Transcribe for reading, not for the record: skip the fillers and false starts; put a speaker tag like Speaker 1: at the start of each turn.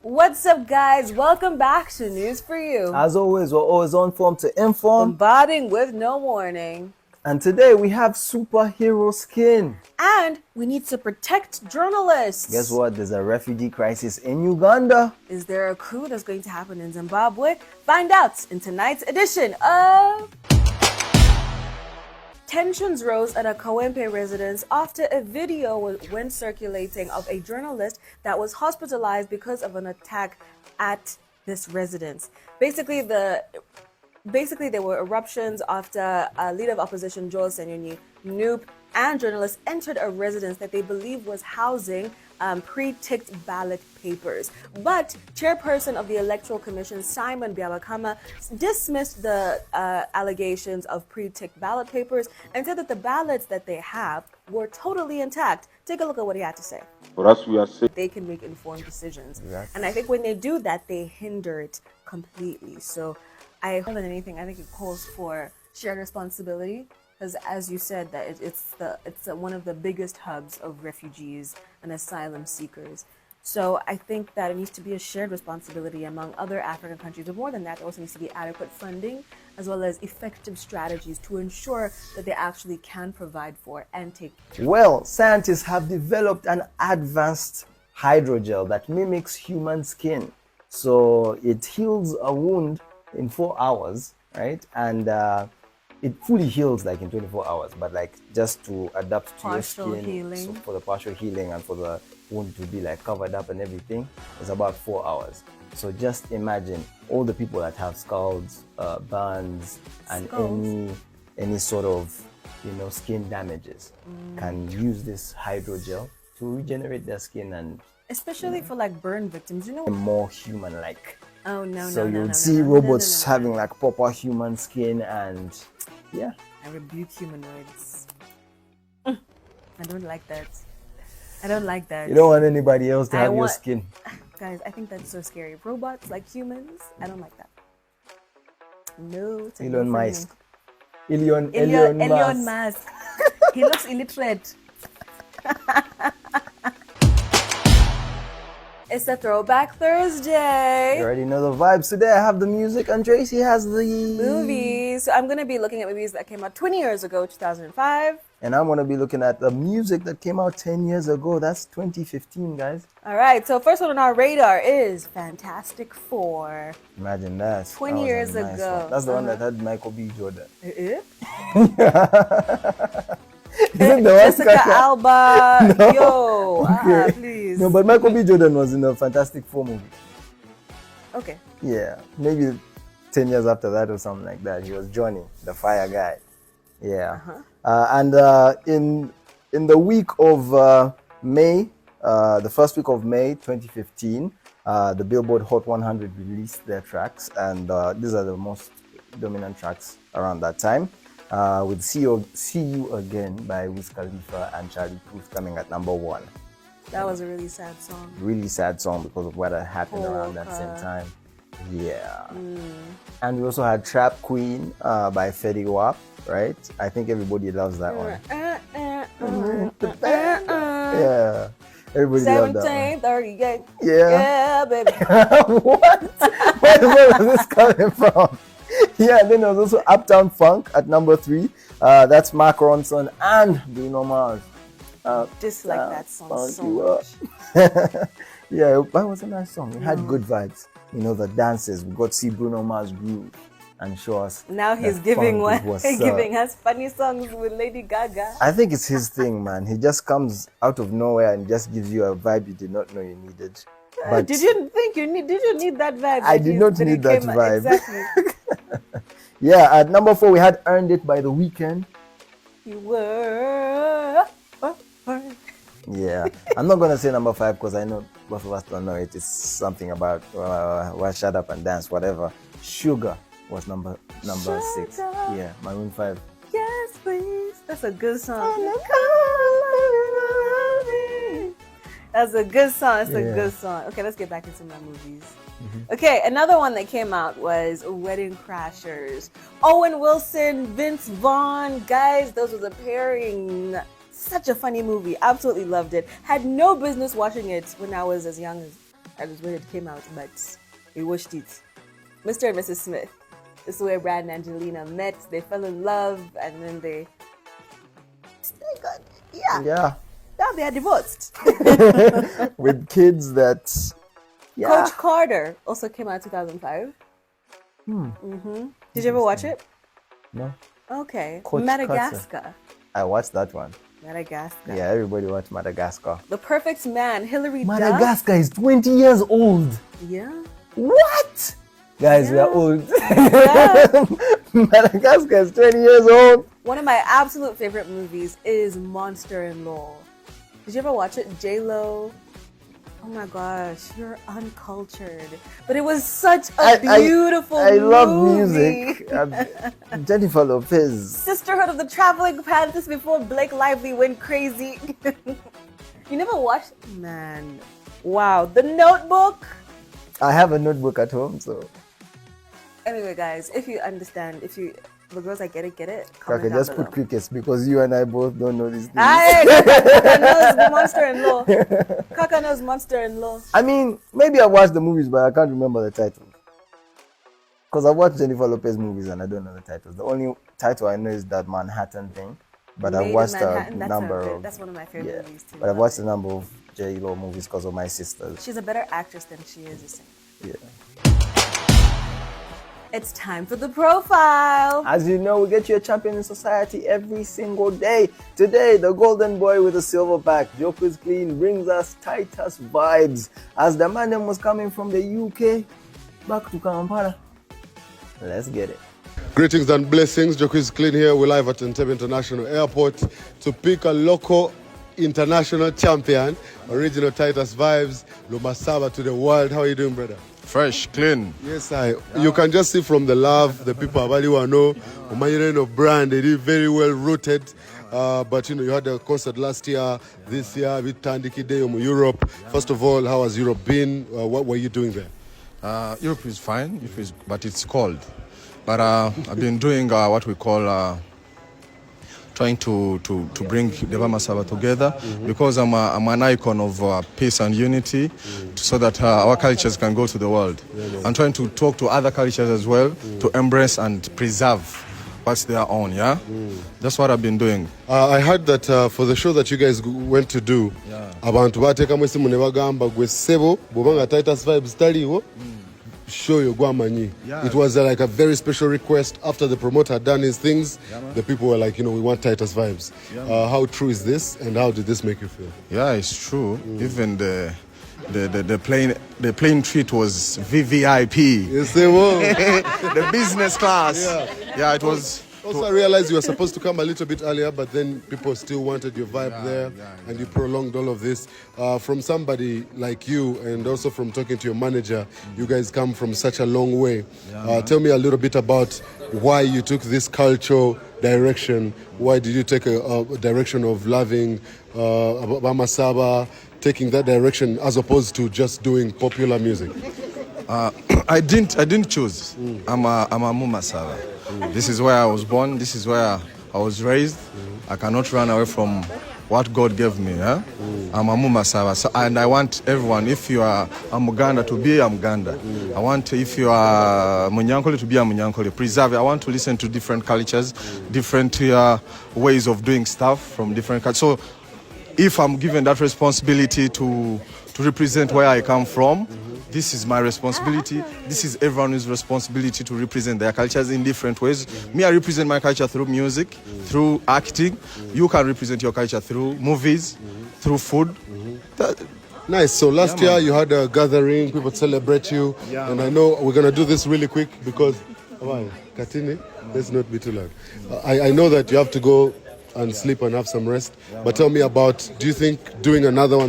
Speaker 1: What's up, guys? Welcome back to News for You.
Speaker 2: As always, we're always on form to inform.
Speaker 1: Bombarding with no warning.
Speaker 2: And today we have superhero skin.
Speaker 1: And we need to protect journalists.
Speaker 2: Guess what? There's a refugee crisis in Uganda.
Speaker 1: Is there a coup that's going to happen in Zimbabwe? Find out in tonight's edition of... Tensions rose at a Kawempe residence after a video went circulating of a journalist that was hospitalized because of an attack at this residence. Basically, there were eruptions after a leader of opposition, Joel Senyonyi, Noop, and journalists entered a residence that they believe was housing pre-ticked ballot papers. But chairperson of the Electoral Commission, Simon Byabakama, dismissed the allegations of pre-ticked ballot papers and said that the ballots that they have were totally intact. Take a look at what he had to say.
Speaker 3: For us, we are saying
Speaker 1: they can make informed decisions.
Speaker 2: Yes.
Speaker 1: And I think when they do that, they hinder it completely. So more than anything, I think it calls for shared responsibility. Because as you said, that it's one of the biggest hubs of refugees and asylum seekers. So I think that it needs to be a shared responsibility among other African countries. But more than that, there also needs to be adequate funding as well as effective strategies to ensure that they actually can provide for and take.
Speaker 2: Well, scientists have developed an advanced hydrogel that mimics human skin. So it heals a wound in 4 hours, right? And it fully heals like in 24 hours, but like just to adapt to
Speaker 1: partial
Speaker 2: your skin,
Speaker 1: healing.
Speaker 2: So for the partial healing and for the wound to be like covered up and everything, it's about 4 hours. So just imagine all the people that have scalds, burns, and any sort of skin damages can use this hydrogel to regenerate their skin and
Speaker 1: especially for like burn victims,
Speaker 2: more human-like.
Speaker 1: Oh no!
Speaker 2: So
Speaker 1: no,
Speaker 2: you'd
Speaker 1: no,
Speaker 2: see
Speaker 1: no,
Speaker 2: robots
Speaker 1: no.
Speaker 2: having like proper human skin and yeah.
Speaker 1: I rebuke humanoids. I don't like that. I don't like that.
Speaker 2: You don't want anybody else to have your skin.
Speaker 1: Guys, I think that's so scary. Robots like humans, I don't like that. No. It's a no
Speaker 2: Elon
Speaker 1: for me.
Speaker 2: Musk. Elon
Speaker 1: Musk. He looks illiterate. It's a Throwback Thursday.
Speaker 2: You already know the vibes. Today I have the music and Tracy has the
Speaker 1: movies. So I'm going to be looking at movies that came out 20 years ago, 2005.
Speaker 2: And I'm going to be looking at the music that came out 10 years ago. That's 2015, guys.
Speaker 1: All right. So first one on our radar is Fantastic Four.
Speaker 2: Imagine that.
Speaker 1: 20 years ago.
Speaker 2: One. That's the one that had Michael B. Jordan.
Speaker 1: Is it the Jessica Alba?
Speaker 2: No.
Speaker 1: Yo, please.
Speaker 2: No, but Michael B. Jordan was in the Fantastic Four movie.
Speaker 1: Okay.
Speaker 2: Yeah, maybe 10 years after that or something like that. He was Johnny, the fire guy. Yeah. And in the week of May, the first week of May 2015, the Billboard Hot 100 released their tracks, and these are the most dominant tracks around that time. With See You Again by Wiz Khalifa and Charlie Puth coming at number 1.
Speaker 1: That was a really sad song.
Speaker 2: Really sad song because of what had happened around that same time. Yeah. And we also had Trap Queen by Fetty Wap, right? I think everybody loves that one. Yeah. Everybody loves that one.
Speaker 1: 1738.
Speaker 2: Yeah.
Speaker 1: Yeah, baby.
Speaker 2: What? Where was this coming from? Yeah, then there was also Uptown Funk at number 3. That's Mark Ronson and Bruno Mars.
Speaker 1: Dislike that song so much.
Speaker 2: Yeah, that was a nice song. It had good vibes. The dances. We got to see Bruno Mars groove and show us.
Speaker 1: Now he's giving us funny songs with Lady Gaga.
Speaker 2: I think it's his thing, man. He just comes out of nowhere and just gives you a vibe you did not know you needed. But
Speaker 1: did you need that vibe?
Speaker 2: I did not need that vibe.
Speaker 1: Exactly.
Speaker 2: Yeah, at number 4 we had Earned It by The Weeknd.
Speaker 1: You were.
Speaker 2: Yeah, I'm not gonna say number 5 because I know both of us don't know it. It's something about shut up and dance, whatever. Sugar was number 6. Yeah, Maroon 5.
Speaker 1: Yes, please. That's a good song. That's a good song. That's a good song. Okay, let's get back into my movies. Okay, another one that came out was Wedding Crashers. Owen Wilson, Vince Vaughn, guys, those were the pairing. Such a funny movie. Absolutely loved it. Had no business watching it when I was as young was when it came out, but we watched it. Mr. and Mrs. Smith. This is where Brad and Angelina met. They fell in love, and then they got,
Speaker 2: Yeah.
Speaker 1: now they are divorced.
Speaker 2: With kids that. Yeah.
Speaker 1: Coach Carter also came out in 2005. Did you ever watch it?
Speaker 2: No.
Speaker 1: Okay.
Speaker 2: Coach
Speaker 1: Madagascar.
Speaker 2: I watched that one.
Speaker 1: Madagascar.
Speaker 2: Yeah, everybody watched Madagascar.
Speaker 1: The Perfect Man, Hilary Duff.
Speaker 2: Madagascar is 20 years old.
Speaker 1: Yeah.
Speaker 2: What? Guys, we are
Speaker 1: Yeah.
Speaker 2: old.
Speaker 1: Yeah.
Speaker 2: Madagascar is 20 years old.
Speaker 1: One of my absolute favorite movies is Monster in Law. Did you ever watch it? J-Lo. Oh my gosh, you're uncultured. But it was such a beautiful
Speaker 2: I love
Speaker 1: movie.
Speaker 2: music. Jennifer Lopez.
Speaker 1: Sisterhood of the Traveling Panthers before Blake Lively went crazy. You never watched? Man. Wow. The Notebook.
Speaker 2: I have a notebook at home, so.
Speaker 1: Anyway, guys, if you understand, the girls that get it, comment
Speaker 2: Okay,
Speaker 1: down
Speaker 2: just
Speaker 1: below.
Speaker 2: put crickets because you and I both don't know these things.
Speaker 1: Aye, Kaka knows the Monster-in-Law. Kaka knows Monster-in-Law.
Speaker 2: I mean, maybe I watched the movies, but I can't remember the titles. Because I watched Jennifer Lopez movies and I don't know the titles. The only title I know is that Manhattan thing. But
Speaker 1: Made
Speaker 2: I've
Speaker 1: in
Speaker 2: watched a
Speaker 1: Manhattan.
Speaker 2: number
Speaker 1: That's one of my favorite movies too.
Speaker 2: But I've watched a number of J-Lo movies because of my sisters.
Speaker 1: She's a better actress than she is a singer.
Speaker 2: Yeah.
Speaker 1: It's time for the profile.
Speaker 2: As you know, we get you a champion in society every single day. Today, the golden boy with the silver pack, Jokers Clean, brings us Titus vibes. As the man was coming from the UK back to Kampala. Let's get it.
Speaker 3: Greetings and blessings. Jokers Clean here. We're live at Entebbe International Airport to pick a local international champion, original Titus vibes, Lumasaba to the world. How are you doing, brother?
Speaker 4: Fresh, clean.
Speaker 3: Yes, you can just see from the love, the people about you know, Umayireno brand, they did very well rooted. But you had a concert last year, this year, with Tandiki Day in Europe. First of all, how has Europe been? What were you doing there?
Speaker 4: Europe is fine, but it's cold. But I've been doing what we call trying to bring the Bamasaba together because I'm an icon of peace and unity so that our cultures can go to the world. I'm trying to talk to other cultures as well to embrace and preserve what's their own, yeah? That's what I've been doing.
Speaker 3: I heard that for the show that you guys went to do, abantu bateekamu esimu ne bagamba gwe ssebo bw'obanga Titus vibes taliwo show your guamanyi. It was like a very special request after the promoter had done his things. The people were like, we want Titus vibes. How true is this, and how did this make you feel?
Speaker 4: Yeah, it's true. Even the plane treat was VVIP.
Speaker 3: Yes, they were.
Speaker 4: The business class. Yeah, it was.
Speaker 3: Also, I realized you were supposed to come a little bit earlier, but then people still wanted your vibe there, and you prolonged all of this. From somebody like you, and also from talking to your manager, you guys come from such a long way. Tell me a little bit about why you took this cultural direction. Why did you take a direction of loving Bamasaba, taking that direction as opposed to just doing popular music?
Speaker 4: I didn't choose. I'm a Mumasaba. This is where I was born. This is where I was raised. I cannot run away from what God gave me. I'm a Mumasaba. So, and I want everyone, if you are a Muganda, to be a Muganda. I want, if you are Munyankole, to be a Munyankole. Preserve. I want to listen to different cultures, different ways of doing stuff from different cultures. So if I'm given that responsibility to represent where I come from, this is my responsibility. This is everyone's responsibility to represent their cultures in different ways. Me, I represent my culture through music, through acting. You can represent your culture through movies, through food.
Speaker 3: Nice. So last year you had a gathering, people celebrate you. And I know we're going to do this really quick because, Katini, let's not be too loud. I know that you have to go and sleep and have some rest. But tell me about, do you think doing another one